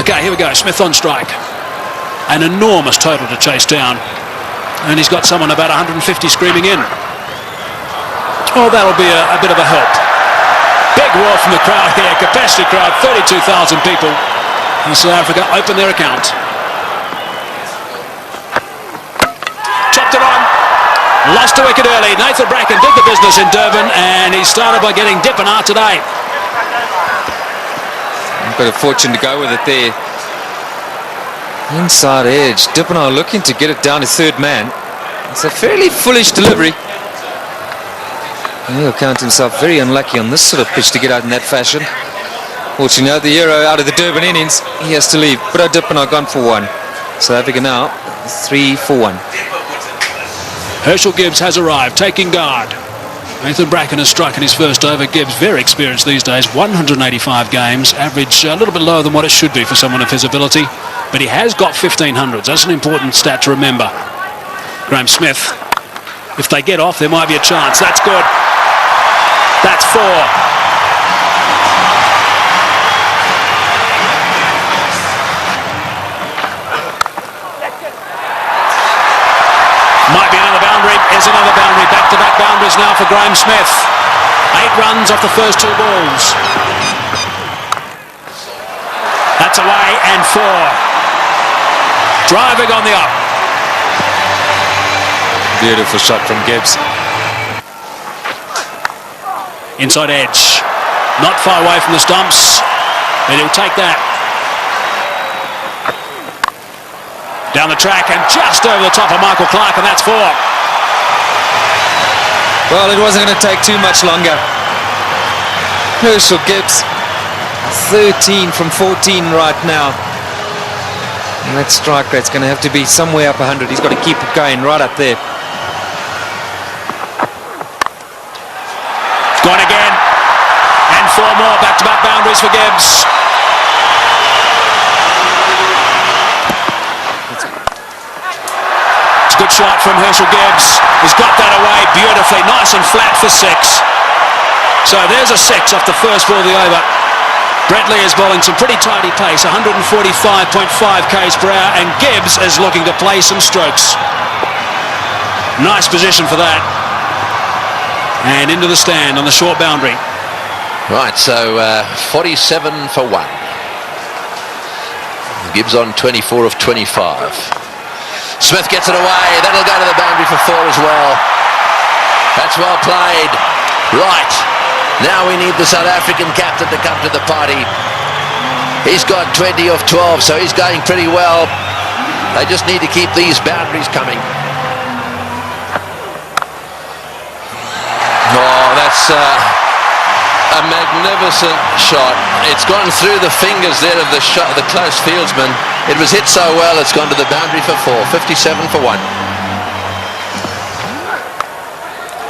Okay, here we go. Smith on strike. An enormous total to chase down. And he's got someone about 150 screaming in. Oh, that'll be a bit of a help. Big roar from the crowd here. Capacity crowd, 32,000 people. And South Africa open their account. Chopped it on. Lost a wicket early. Nathan Bracken did the business in Durban, and he started by getting Dippenaar today. Got a fortune to go with it there. Inside edge. Dippenaar looking to get it down to third man. It's a fairly foolish delivery. He'll count himself very unlucky on this sort of pitch to get out in that fashion. Fortunately, the hero out of the Durban innings, he has to leave. But Dippenaar gone for one. South Africa now 3 for 1. Herschel Gibbs has arrived, taking guard. Nathan Bracken has struck in his first over. Gibbs, very experienced these days, 185 games, average a little bit lower than what it should be for someone of his ability, but he has got 1500s. That's an important stat to remember. Graham Smith, if they get off, there might be a chance. That's good. That's 4. Might be another boundary. Is another boundary. Back-to-back boundaries now for Graham Smith. 8 runs off the first 2 balls. That's away and 4. Driving on the up. Beautiful shot from Gibbs. Inside edge. Not far away from the stumps, but he'll take that. Down the track and just over the top of Michael Clark, and that's 4. Well, it wasn't going to take too much longer. Herschel Gibbs, 13 from 14 right now. And that strike rate's going to have to be somewhere up 100. He's got to keep it going right up there. Gone again. And 4 more back-to-back boundaries for Gibbs. Good shot from Herschel Gibbs. He's got that away beautifully, nice and flat for 6. So there's a 6 off the first ball of the over. Bradley is bowling some pretty tidy pace, 145.5 k's per hour, and Gibbs is looking to play some strokes. Nice position for that. And into the stand on the short boundary. Right, so 47 for 1. Gibbs on 24 of 25. Smith gets it away. That'll go to the boundary for 4 as well. That's well played. Right. Now we need the South African captain to come to the party. He's got 20 of 12, so he's going pretty well. They just need to keep these boundaries coming. Oh, that's a magnificent shot. It's gone through the fingers there of the close fieldsman. It was hit so well, it's gone to the boundary for 4. 57 for 1.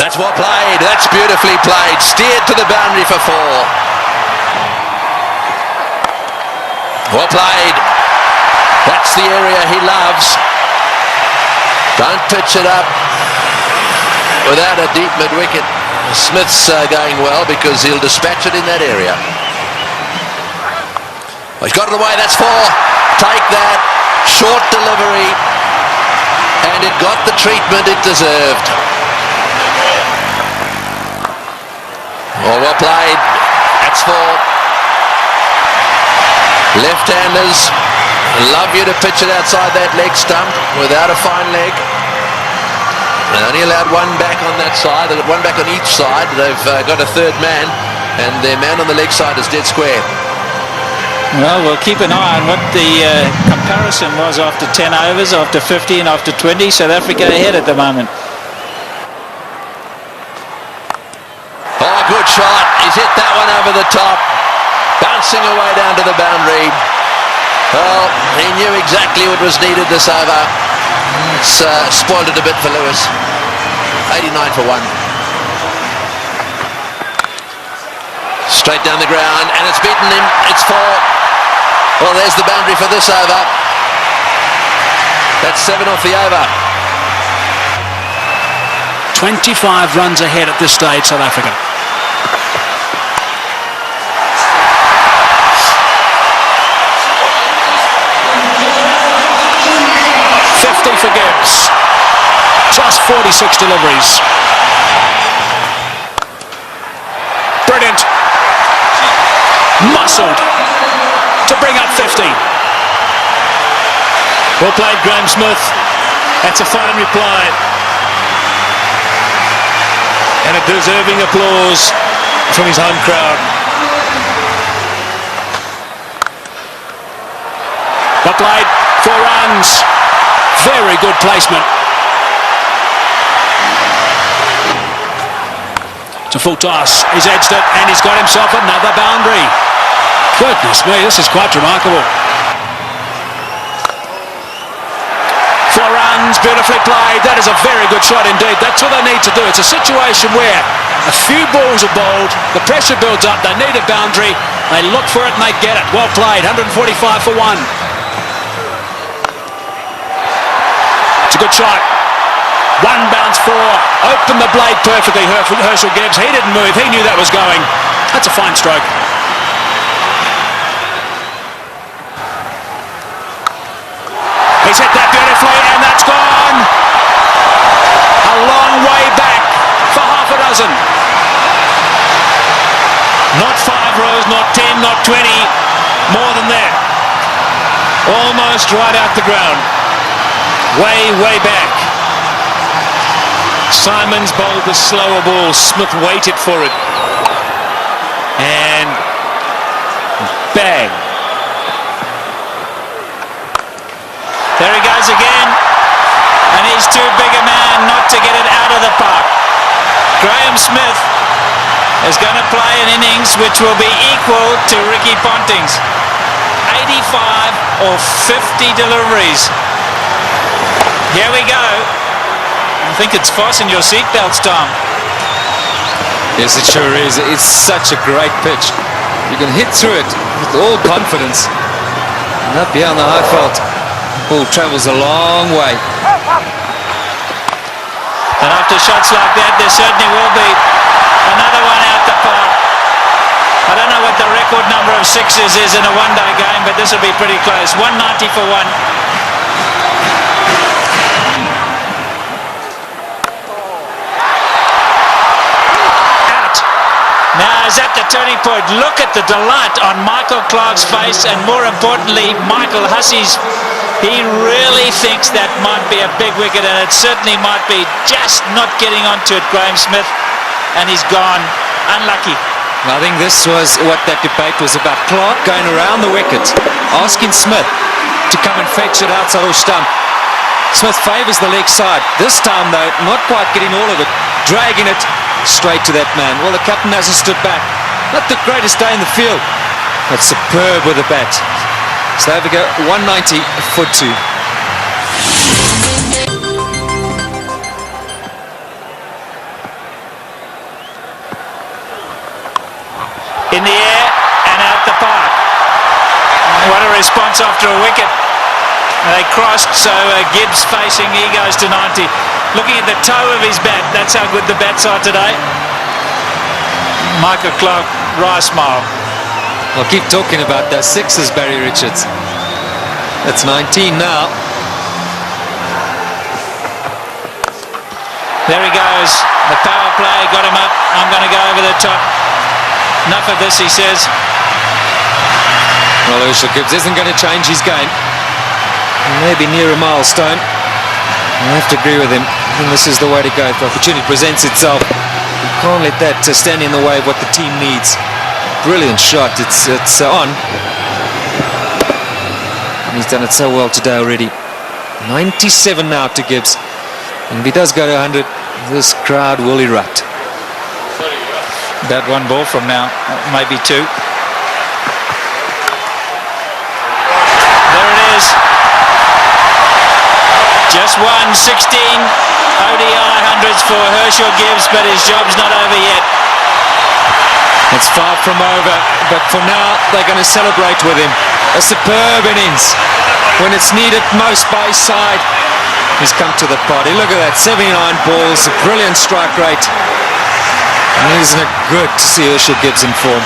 That's well played. That's beautifully played. Steered to the boundary for 4. Well played. That's the area he loves. Don't pitch it up without a deep mid-wicket. Smith's going well because he'll dispatch it in that area. Well, he's got it away. That's 4. Take that. Short delivery. And it got the treatment it deserved. Oh, well played. That's 4. Left-handers love you to pitch it outside that leg stump without a fine leg. They only allowed 1 back on that side. They've got 1 back on each side. They've got a 3rd man, and their man on the leg side is dead square. Well, we'll keep an eye on what the comparison was after 10 overs, after 15, after 20. South Africa ahead at the moment. Oh, good shot. He's hit that one over the top. Bouncing away down to the boundary. Well, he knew exactly what was needed this over. It's spoiled it a bit for Lewis. 89 for 1. Straight down the ground, and it's beaten him. It's 4. Well, there's the boundary for this over. That's 7 off the over. 25 runs ahead at this stage, South Africa. 46 deliveries. Brilliant. Muscled to bring up 50. Well played, Graham Smith. That's a fine reply. And a deserving applause from his home crowd. Well played, 4 runs. Very good placement. To full toss, he's edged it and he's got himself another boundary. Goodness me, this is quite remarkable. 4 runs, beautifully played. That is a very good shot indeed. That's what they need to do. It's a situation where a few balls are bowled, the pressure builds up, they need a boundary, they look for it and they get it. Well played, 145 for 1. It's a good shot. 1 bounce 4. Opened the blade perfectly, Herschel Gibbs. He didn't move. He knew that was going. That's a fine stroke. He's hit that beautifully and that's gone. A long way back for half a dozen. Not 5 rows, not 10, not 20. More than that. Almost right out the ground. Way, way back. Simons bowled the slower ball. Smith waited for it. And bang. There he goes again. And he's too big a man not to get it out of the park. Graham Smith is going to play an innings which will be equal to Ricky Ponting's. 85 or 50 deliveries. Here we go. I think it's fasten your seatbelts, Tom. Yes, it sure is. It's such a great pitch. You can hit through it with all confidence. And up here on the high fault, ball travels a long way. And after shots like that, there certainly will be another one out the park. I don't know what the record number of sixes is in a one-day game, but this will be pretty close. 190 for 1. Now is at the turning point. Look at the delight on Michael Clarke's face, and more importantly, Michael Hussey's. He really thinks that might be a big wicket, and it certainly might be. Just not getting onto it, Graham Smith, and he's gone. Unlucky. I think this was what that debate was about. Clarke going around the wicket, asking Smith to come and fetch it outside the stump. Smith favours the leg side. This time, though, not quite getting all of it, dragging it straight to that man. Well, the captain hasn't stood back. Not the greatest day in the field, but superb with the bat. So there we go, 190 for 2. In the air and out the park. What a response after a wicket. They crossed, so Gibbs facing, he goes to 90. Looking at the toe of his bat, that's how good the bats are today. Michael Clarke, wry smile. I'll keep talking about those sixes, Barry Richards. That's 19 now. There he goes. The power play got him up. I'm going to go over the top. Enough of this, he says. Well, Herschel Gibbs isn't going to change his game. Maybe near a milestone. I have to agree with him. I think this is the way to go. If the opportunity presents itself, you can't let that stand in the way of what the team needs. Brilliant shot. It's on. And he's done it so well today already. 97 now to Gibbs. And if he does go to 100, this crowd will erupt. About 1 ball from now, maybe 2. There it is. Just 16 ODI hundreds for Herschel Gibbs, but his job's not over yet. It's far from over, but for now they're going to celebrate with him. A superb innings. When it's needed most by his side, he's come to the party. Look at that, 79 balls, a brilliant strike rate. And isn't it good to see Herschel Gibbs in form?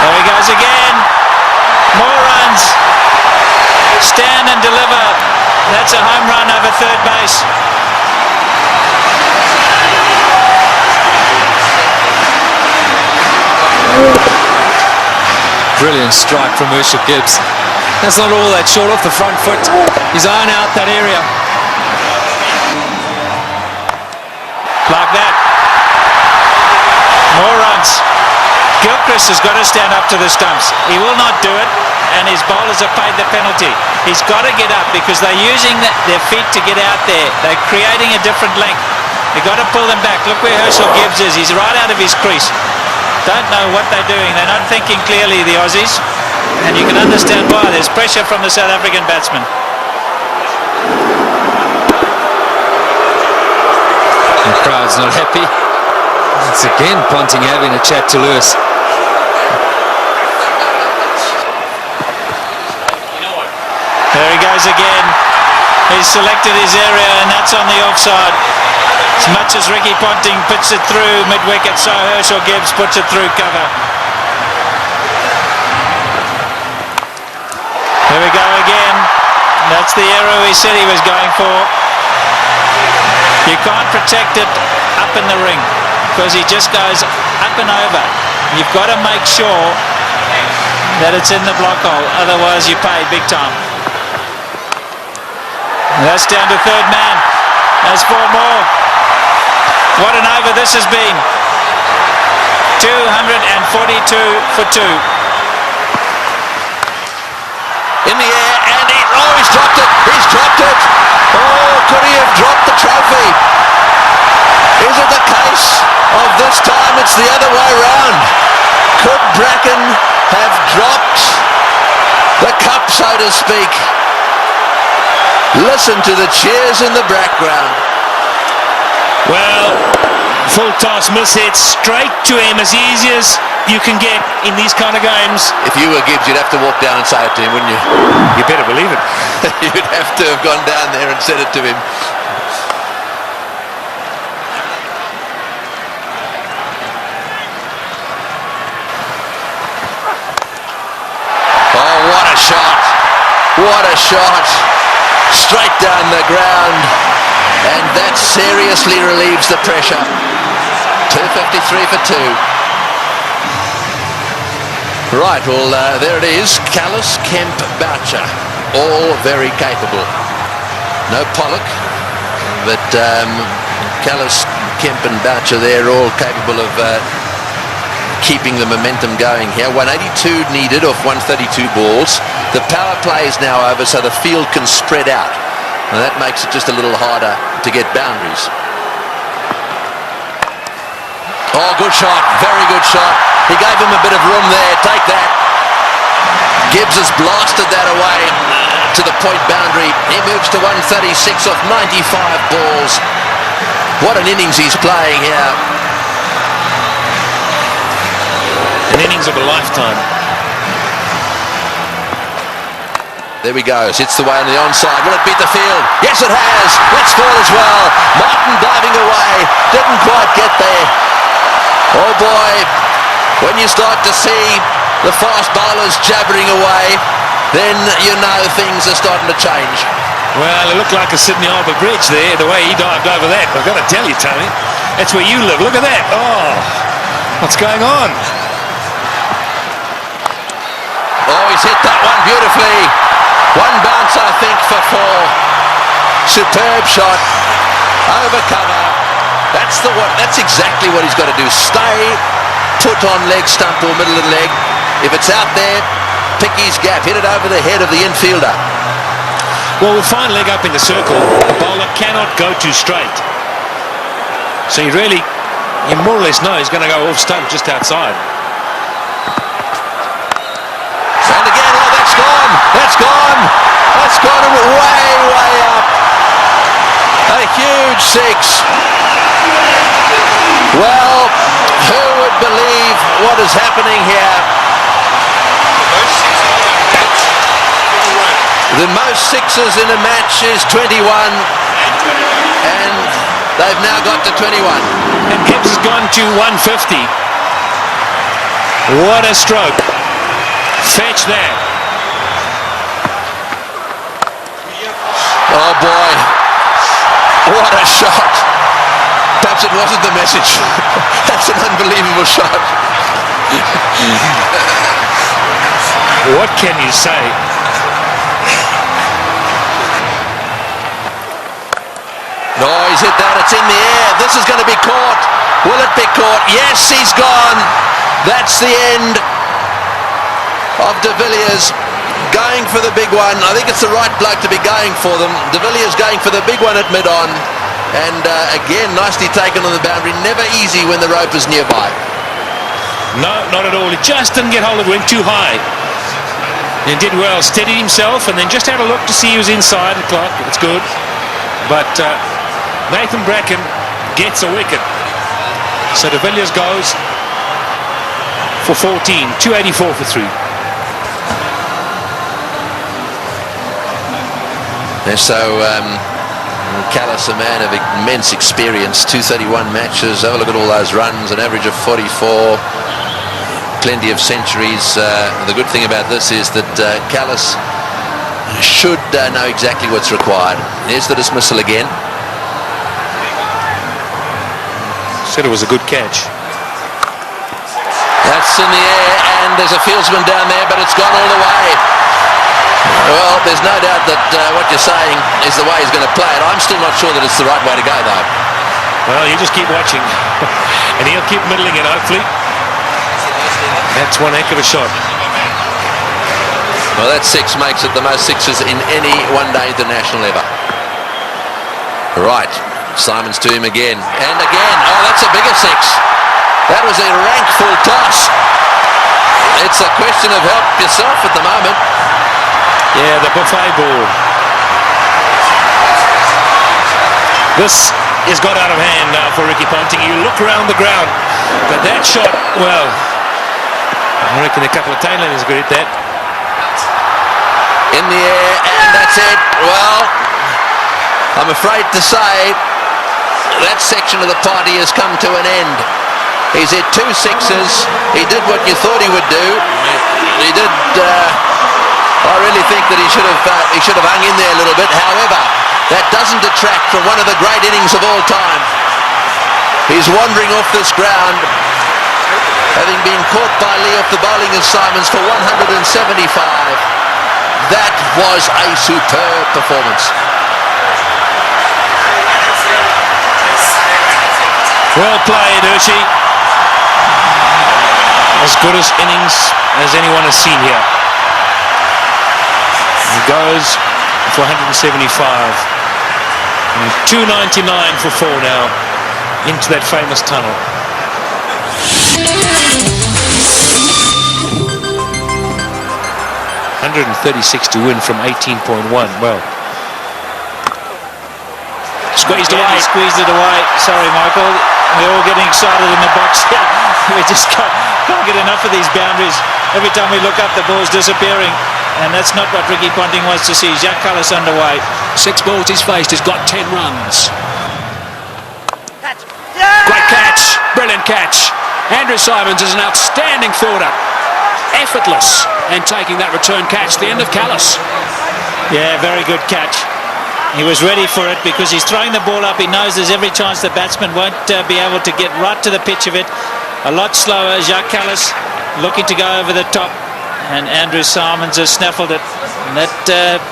There he goes again. More runs. Stand and deliver. That That's a home run over third base. Brilliant strike from Herschel Gibbs. That's not all that short off the front foot. He's eyeing out that area. Like that. More runs. Gilchrist has got to stand up to the stumps. He will not do it, and his bowlers have paid the penalty. He's got to get up because they're using their feet to get out there. They're creating a different length. They've got to pull them back. Look where Herschel Gibbs is. He's right out of his crease. Don't know what they're doing. They're not thinking clearly, the Aussies. And you can understand why. There's pressure from the South African batsman. The crowd's not happy. It's again Ponting having a chat to Lewis. There he goes again. He's selected his area, and that's on the offside. As much as Ricky Ponting puts it through mid-wicket, so Herschel Gibbs puts it through cover. Here we go again. That's the arrow he said he was going for. You can't protect it up in the ring because he just goes up and over. You've got to make sure that it's in the block hole, otherwise you pay big time. And that's down to third man. There's 4 more. What an over this has been. 242 for 2. In the air, and he's dropped it. He's dropped it. Oh, could he have dropped the trophy? Is it the case of this time it's the other way round? Could Bracken have dropped the cup, so to speak? Listen to the cheers in the background. Well, full toss miss hit straight to him, as easy as you can get in these kind of games. If you were Gibbs, you'd have to walk down and say it to him, wouldn't you? You better believe it. You'd have to have gone down there and said it to him. Oh, what a shot. What a shot. Straight down the ground. And that seriously relieves the pressure. 253 for 2. Right, well, there it is. Callis, Kemp, Boucher, all very capable. No Pollock, but Callis, Kemp and Boucher, they're all capable of keeping the momentum going here. 182 needed off 132 balls. The power play is now over, so the field can spread out. And that makes it just a little harder to get boundaries. Oh, good shot. Very good shot. He gave him a bit of room there. Take that. Gibbs has blasted that away to the point boundary. He moves to 136 off 95 balls. What an innings he's playing here. An innings of a lifetime. There we go. Hits the way on the onside. Will it beat the field? Yes, it has. Let's score as well. Martin diving away. Didn't quite get there. Oh boy. When you start to see the fast bowlers jabbering away, then you know things are starting to change. Well, it looked like a Sydney Harbour Bridge there, the way he dived over that. I've got to tell you, Tony, that's where you live. Look at that. Oh, what's going on? Oh, he's hit that one beautifully. One bounce, I think, for 4. Superb shot. Over cover. That's exactly what he's got to do. Stay put on leg stump or middle of the leg. If it's out there, pick his gap. Hit it over the head of the infielder. Well, with fine leg up in the circle, the bowler cannot go too straight. So you more or less know he's going to go off stump just outside. And again, oh, that's gone. That's gone. That's gone way, way up. A huge 6. Well, who would believe what is happening here? The most 6s in a match is 21, and they've now got to 21. And Gibbs has gone to 150. What a stroke. Fetch that. Oh boy, what a shot. Perhaps it wasn't the message. That's an unbelievable shot. What can you say? No, he's hit that. It's in the air. This is going to be caught. Will it be caught? Yes, he's gone. That's the end of De Villiers going for the big one. I think it's the right bloke to be going for them. De Villiers going for the big one at mid-on. And again, nicely taken on the boundary. Never easy when the rope is nearby. No, not at all. He just didn't get hold of it, went too high. And did well, steadied himself, and then just had a look to see he was inside the clock. It's good. But Nathan Bracken gets a wicket. So De Villiers goes for 14, 284 for 3. And so Callis, a man of immense experience, 231 matches. Have a look at all those runs, an average of 44, plenty of centuries. The good thing about this is that Callis should know exactly what's required. Here's the dismissal again. Said it was a good catch. That's in the air, and there's a fieldsman down there, but it's gone all the way. Well, there's no doubt that what you're saying is the way he's going to play it. I'm still not sure that it's the right way to go, though. Well, you just keep watching. And he'll keep middling it, hopefully. That's one heck of a shot. Well, that six makes it the most sixes in any one-day international ever. Right, Simons to him again. And again. Oh, that's a bigger six. That was a rank full toss. It's a question of help yourself at the moment. Yeah, the buffet ball. This has got out of hand now for Ricky Ponting. You look around the ground, but that shot, well, I reckon a couple of tailenders could hit that. In the air, and that's it. Well, I'm afraid to say that section of the party has come to an end. He's hit 2 sixes. He did what you thought he would do. He did. I really think that he should have hung in there a little bit. However, that doesn't detract from one of the great innings of all time. He's wandering off this ground, having been caught by Lee off the bowling of Simons for 175. That was a superb performance. Well played, Hershey. As good as innings as anyone has seen here. He goes for 175. And 299 for 4 now into that famous tunnel. 136 to win from 18.1. Well, Squeezed away. He squeezed it away. Sorry, Michael. We're all getting excited in the box here. We just can't get enough of these boundaries. Every time we look up, the ball's disappearing. And that's not what Ricky Ponting wants to see. Jacques Kallis underway. 6 balls he's faced. He's got 10 runs. Great catch. Brilliant catch. Andrew Simons is an outstanding fielder. Effortless. And taking that return catch. The end of Kallis. Yeah, very good catch. He was ready for it because he's throwing the ball up. He knows there's every chance the batsman won't be able to get right to the pitch of it. A lot slower. Jacques Kallis looking to go over the top. And Andrew Simons has snaffled it. And that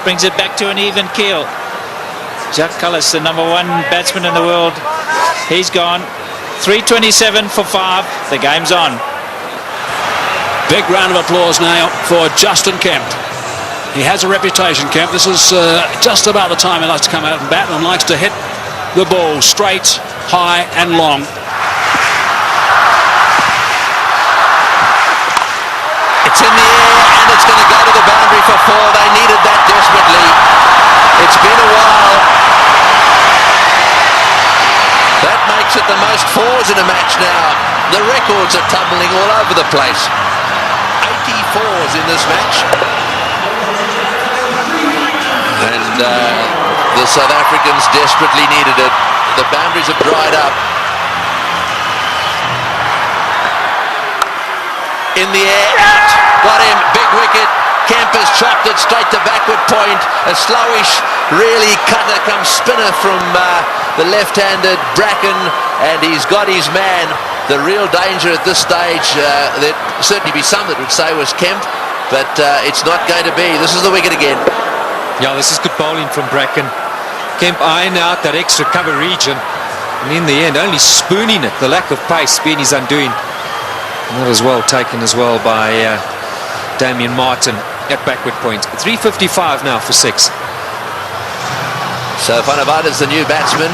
brings it back to an even keel. Jacques Kallis, the #1 batsman in the world. He's gone. 327 for 5. The game's on. Big round of applause now for Justin Kemp. He has a reputation, Kemp. This is just about the time he likes to come out and bat and likes to hit the ball straight, high and long. It's in the air and it's going to go to the boundary for 4. They needed that desperately. It's been a while. That makes it the most 4s in a match now. The records are tumbling all over the place. 84s in this match. And the South Africans desperately needed it. The boundaries have dried up. In the air, out. Got him, big wicket. Kemp has chopped it straight to backward point. A slowish, really cutter come spinner from the left-handed Bracken, and he's got his man. The real danger at this stage, there'd certainly be some that would say was Kemp, but it's not going to be. This is the wicket again. Yeah, this is good bowling from Bracken. Kemp eyeing out that extra cover region, and in the end only spooning it, the lack of pace being his undoing. And that was well taken as well by Damien Martin at backward point. 3:55 now for 6. So Van der Vaart is the new batsman,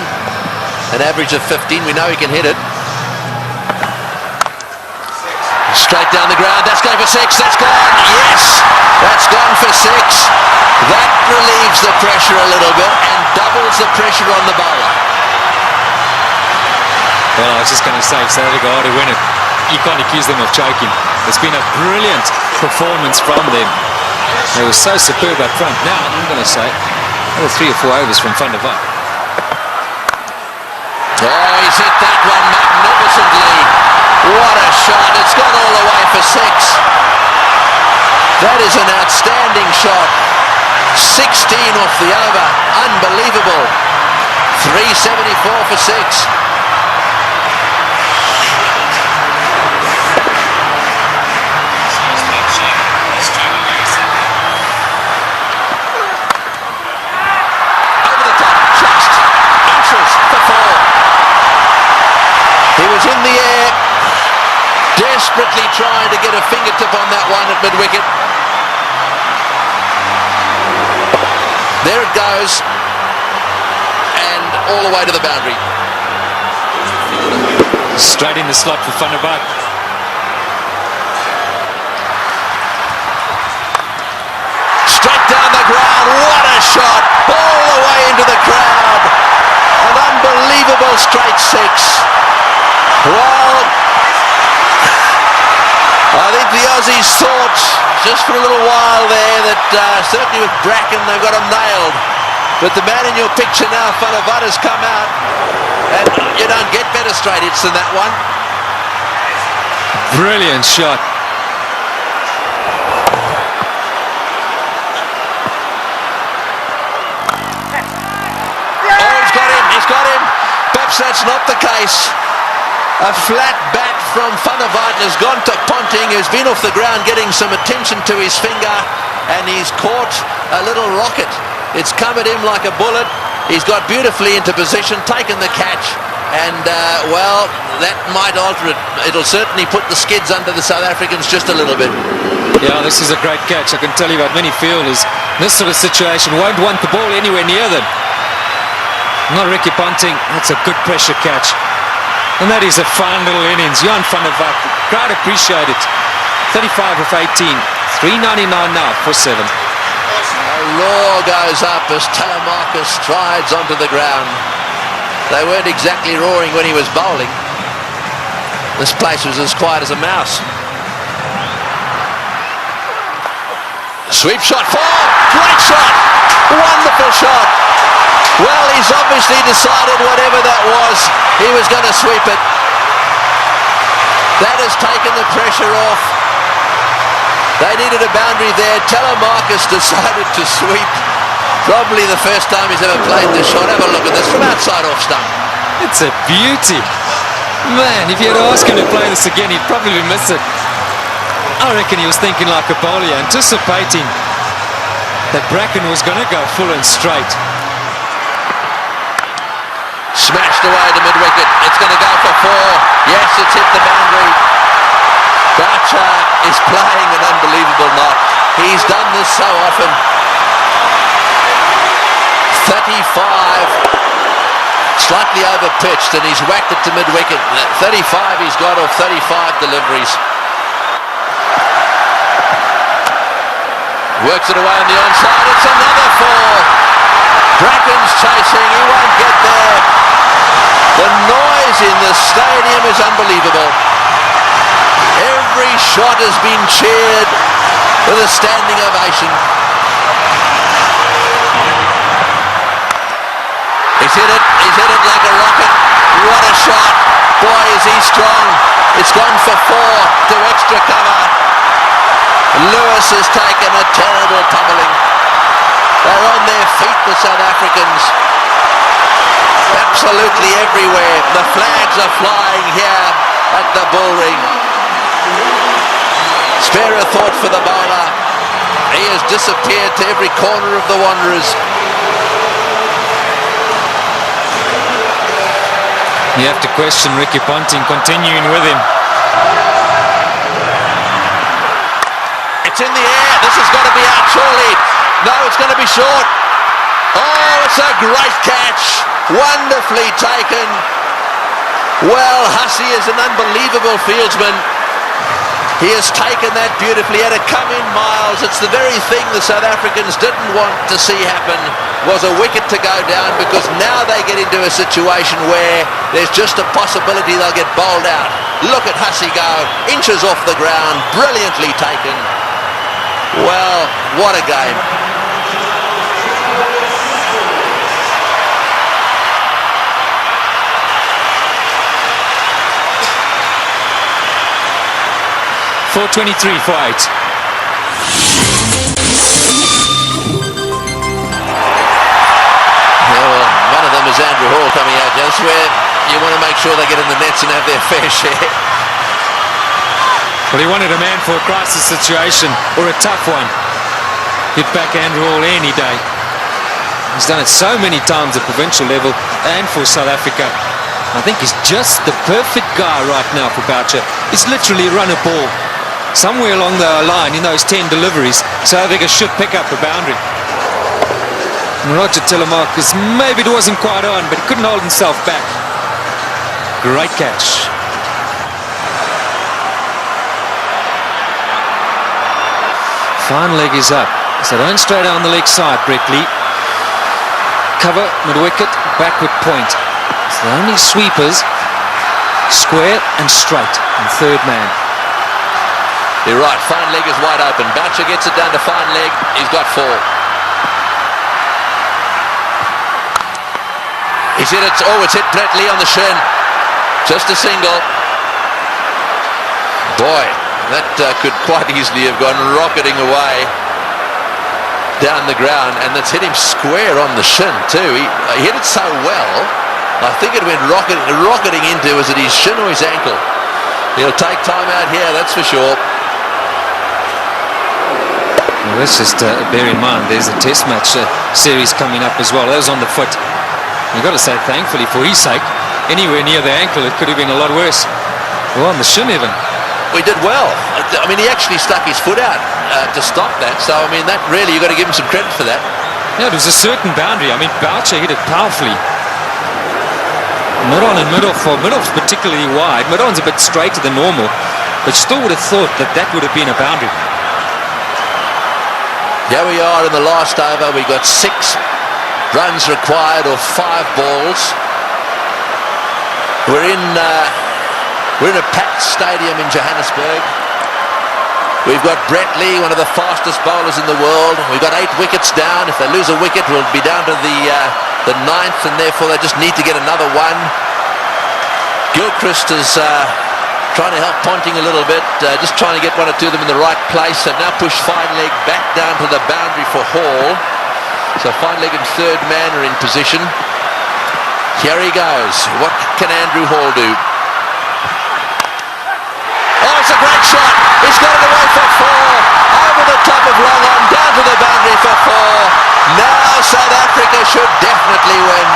an average of 15. We know he can hit it. Straight down the ground, that's going for 6, that's gone, yes, that's gone for 6. That relieves the pressure a little bit and doubles the pressure on the bowler. Well, I was just going to say, so they go to win it. You can't accuse them of choking. It's been a brilliant performance from them. They were so superb up front. Now, I'm going to say, another 3 or 4 overs from Van der Vaart. Oh, he's hit that one magnificently. What a shot. It's gone all the way for 6. That is an outstanding shot. 16 off the over. Unbelievable. 374 for 6. Over the top. Just inches for 4. He was in the air, desperately trying to get a fingertip on that one at mid-wicket. There it goes, and all the way to the boundary. Straight in the slot for Van der Vaart. Straight down the ground, what a shot, all the way into the crowd. An unbelievable straight 6. Well, I think the Aussies thought just for a little while there that certainly with Bracken they've got him nailed. But the man in your picture now, Van der Vaart, has come out, and you don't get better straight hits than that one. Brilliant shot. Oh, he's got him. Perhaps that's not the case. A flat bat from Van der Vaart has gone to Ponting, who's been off the ground getting some attention to his finger, and he's caught a little rocket. It's come at him like a bullet. He's got beautifully into position, taken the catch, and well, that might alter it. It'll certainly put the skids under the South Africans just a little bit. Yeah, this is a great catch. I can tell you about many fielders. This sort of situation won't want the ball anywhere near them. Not Ricky Ponting. That's a good pressure catch. And that is a fine little innings. Jan van der Vaart, crowd appreciate it. 35 of 18. 399 now for 7. A roar goes up as Telemarcus strides onto the ground. They weren't exactly roaring when he was bowling. This place was as quiet as a mouse. Sweep shot, 4, great shot, wonderful shot. Well, he's obviously decided whatever that was, he was going to sweep it. That has taken the pressure off. They needed a boundary there. Telemarcus decided to sweep. Probably the first time he's ever played this shot. Have a look at this from outside off stump. It's a beauty. Man, if you had asked him to play this again, he'd probably miss it. I reckon he was thinking like a bowler, anticipating that Bracken was going to go full and straight. Smashed away to mid-wicket. It's going to go for 4. Yes, it's hit the boundary. Boucher is playing an unbelievable knock. He's done this so often. 35. Slightly over-pitched, and he's whacked it to mid-wicket. 35 he's got off 35 deliveries. Works it away on the onside. It's another 4. Bracken's chasing. He won't get there. The noise in the stadium is unbelievable. Every shot has been cheered with a standing ovation. He's hit it like a rocket. What a shot. Boy, is he strong. It's gone for 4 to extra cover. Lewis This has taken a terrible tumbling. They're on their feet, the South Africans. Absolutely everywhere. The flags are flying here at the bull ring. Spare a thought for the bowler. He has disappeared to every corner of the Wanderers. You have to question Ricky Ponting continuing with him. It's in the air. This has got to be out surely. No, it's going to be short. Oh, it's a great catch. Wonderfully taken. Well, Hussey is an unbelievable fieldsman. He has taken that beautifully. He had to come in miles. It's the very thing the South Africans didn't want to see happen, was a wicket to go down, because now they get into a situation where there's just a possibility they'll get bowled out. Look at Hussey go, inches off the ground, brilliantly taken. Well, what a game. .423 for 8. Well, one of them is Andrew Hall coming out. That's where you want to make sure they get in the nets and have their fair share. Well, he wanted a man for a crisis situation, or a tough one. He'd back Andrew Hall any day. He's done it so many times at provincial level and for South Africa. I think he's just the perfect guy right now for Boucher. He's literally run a ball somewhere along the line in those 10 deliveries. South Africa should pick up the boundary. And Roger Telemarcus, maybe it wasn't quite on, but he couldn't hold himself back. Great catch. Fine leg is up. So don't straight down the leg side, Brett Lee. Cover, mid-wicket, backward point. So the only sweepers, square and straight, and third man. You're right, fine leg is wide open. Boucher gets it down to fine leg. He's got 4. He's hit it. Oh, it's hit Brett Lee on the shin. Just a single. Boy, that could quite easily have gone rocketing away down the ground, and that's hit him square on the shin too. He hit it so well, I think it went rocketing into, was it his shin or his ankle? He'll take time out here, that's for sure. Well, let's just bear in mind there's a test match series coming up as well. That was on the foot. You've got to say thankfully for his sake. Anywhere near the ankle it could have been a lot worse. Well, on the shin even. We did well. I mean, he actually stuck his foot out to stop that. So, I mean, that really, you've got to give him some credit for that. Yeah, it was a certain boundary. I mean, Boucher hit it powerfully. Mid-on and mid-off. Well, mid-off's particularly wide. Mid-on's a bit straighter than normal. But still would have thought that that would have been a boundary. Here we are in the last over. We got 6 runs required, or 5 balls. We're in a packed stadium in Johannesburg. We've got Brett Lee, one of the fastest bowlers in the world. We've got 8 wickets down. If they lose a wicket, we'll be down to the 9th, and therefore they just need to get another one. Gilchrist is trying to help Ponting a little bit, just trying to get 1 or 2 of them in the right place. They've now pushed fine leg back down to the boundary for Hall. So fine leg and third man are in position. Here he goes. What can Andrew Hall do? Oh, it's a great shot. He's got it away for 4. Over the top of long on, down to the boundary for 4. Now South Africa should definitely win.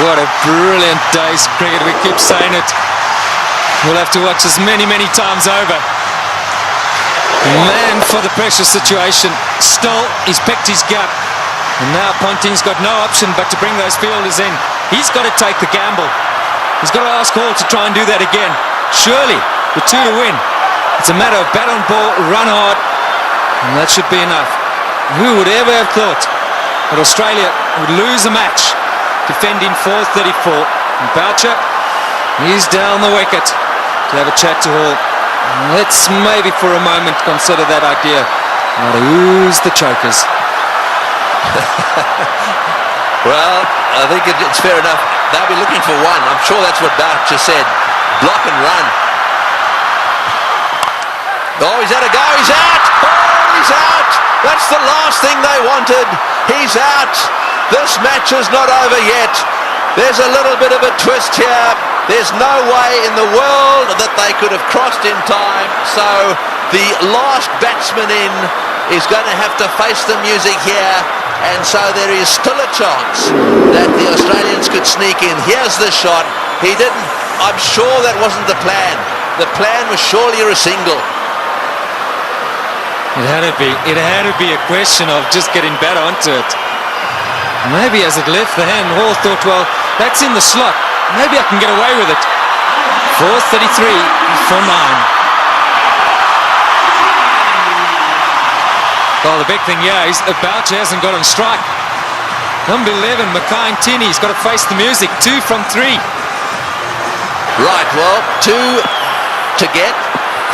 What a brilliant day's cricket. We keep saying it. We'll have to watch this many, many times over. Man for the pressure situation. Still, he's picked his gap. And now Ponting's got no option but to bring those fielders in. He's got to take the gamble. He's got to ask Hall to try and do that again. Surely, with 2 to win, it's a matter of bat on ball, run hard, and that should be enough. Who would ever have thought that Australia would lose a match defending 434? And Boucher, he's down the wicket to have a chat to Hall. Let's maybe for a moment consider that idea. Now to ooze the chokers. Well, I think it's fair enough. They'll be looking for one. I'm sure that's what Boucher said. Block and run. Oh, he's had a go. He's out. Oh, he's out. That's the last thing they wanted. He's out. This match is not over yet. There's a little bit of a twist here. There's no way in the world that they could have crossed in time. So the last batsman in is going to have to face the music here. And so there is still a chance that the Australians could sneak in. Here's the shot. He didn't. I'm sure that wasn't the plan. The plan was surely a single. It had to be. It had to be a question of just getting better onto it. Maybe as it left the hand, Hall thought, well, that's in the slot. Maybe I can get away with it. 4:33 for 9. Well, the big thing here is Boucher hasn't got on strike. Number 11, Makai-Ntini's got to face the music. 2 from 3. Right, well, 2 to get,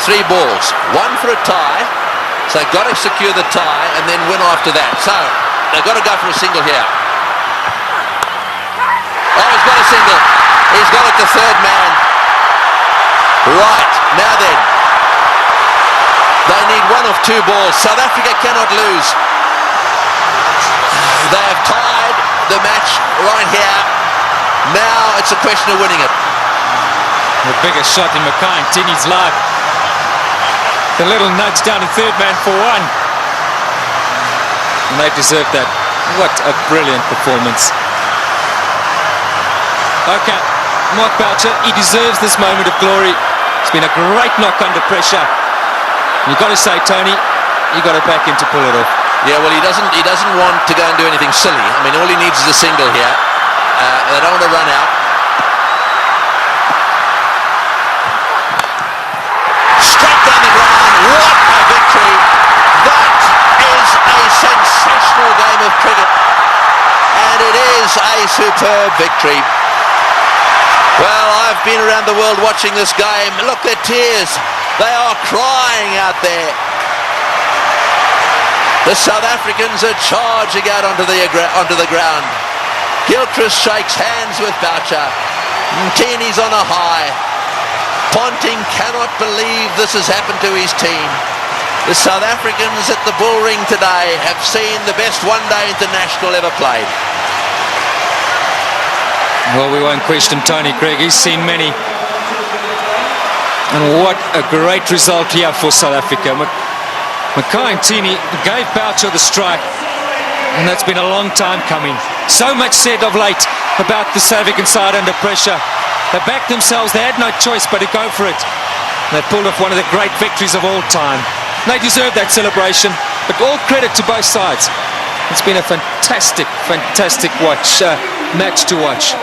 3 balls. 1 for a tie. So they've got to secure the tie and then win after that. So they've got to go for a single here. Oh, he's got a single. He's got it to third man. Right, now then. They need 1 of 2 balls. South Africa cannot lose. They have tied the match right here. Now it's a question of winning it. The biggest shot in Makai-Ntini's life. The little nudge down to third man for 1. And they deserve that. What a brilliant performance. Okay, Mark Boucher, he deserves this moment of glory. It's been a great knock under pressure. You've got to say, Tony, you've got to back him to pull it off. Yeah, well, he doesn't want to go and do anything silly. I mean, all he needs is a single here. They don't want to run out. Straight down the ground. What a victory. That is a sensational game of cricket. And it is a superb victory. Well, I've been around the world watching this game. Look, their tears. They are crying out there. The South Africans are charging out onto the ground. Gilchrist shakes hands with Boucher. Ntini's on a high. Ponting cannot believe this has happened to his team. The South Africans at the Bull Ring today have seen the best one-day international ever played. Well, we won't question Tony Craig. He's seen many. And what a great result here for South Africa. Makai-Ntini gave Boucher the strike. And that's been a long time coming. So much said of late about the South African side under pressure. They backed themselves. They had no choice but to go for it. They pulled off one of the great victories of all time. They deserve that celebration. But all credit to both sides. It's been a fantastic, fantastic match to watch.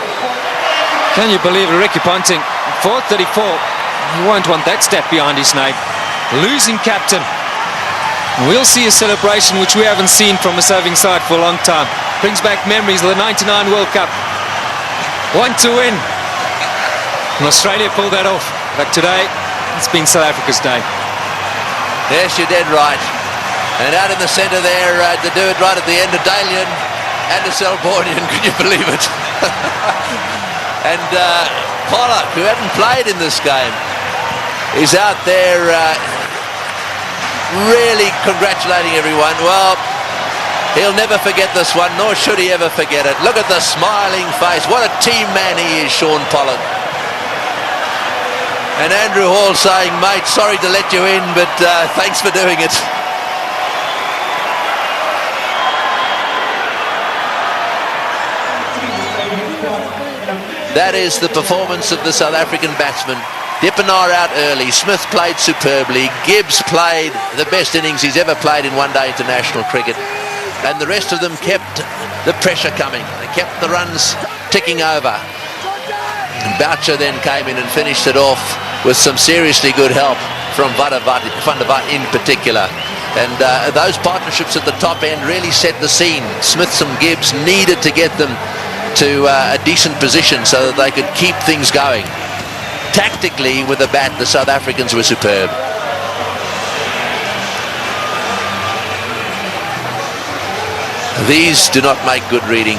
Can you believe it? Ricky Ponting, 4:34. He won't want that step behind his name. Losing captain. We'll see a celebration which we haven't seen from a serving side for a long time. Brings back memories of the '99 World Cup. 1 to win. And Australia pulled that off. But today, it's been South Africa's day. Yes, you're dead right. And out in the centre there, to do it right at the end of Dalian and the Selbornian, can you believe it? And Pollock, who hadn't played in this game, is out there really congratulating everyone. Well, he'll never forget this one, nor should he ever forget it. Look at the smiling face. What a team man he is, Sean Pollock. And Andrew Hall saying, mate, sorry to let you in, but thanks for doing it. That is the performance of the South African batsmen. Dippenaar out early. Smith played superbly. Gibbs played the best innings he's ever played in one-day international cricket. And the rest of them kept the pressure coming. They kept the runs ticking over. And Boucher then came in and finished it off with some seriously good help from Van der Vaart in particular. And those partnerships at the top end really set the scene. Smith and Gibbs needed to get them to a decent position so that they could keep things going. Tactically, with the bat, the South Africans were superb. These do not make good reading.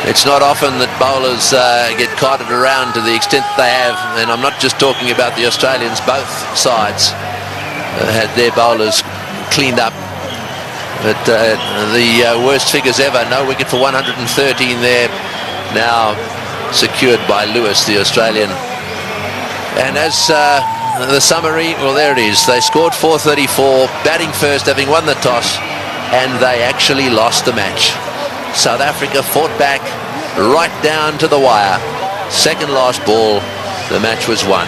It's not often that bowlers get carted around to the extent they have, and I'm not just talking about the Australians. Both sides had their bowlers cleaned up. But the worst figures ever. No wicket for 113 there. Now secured by Lewis, the Australian. And as the summary, well, there it is. They scored 434, batting first, having won the toss, and they actually lost the match. South Africa fought back right down to the wire. Second last ball, the match was won.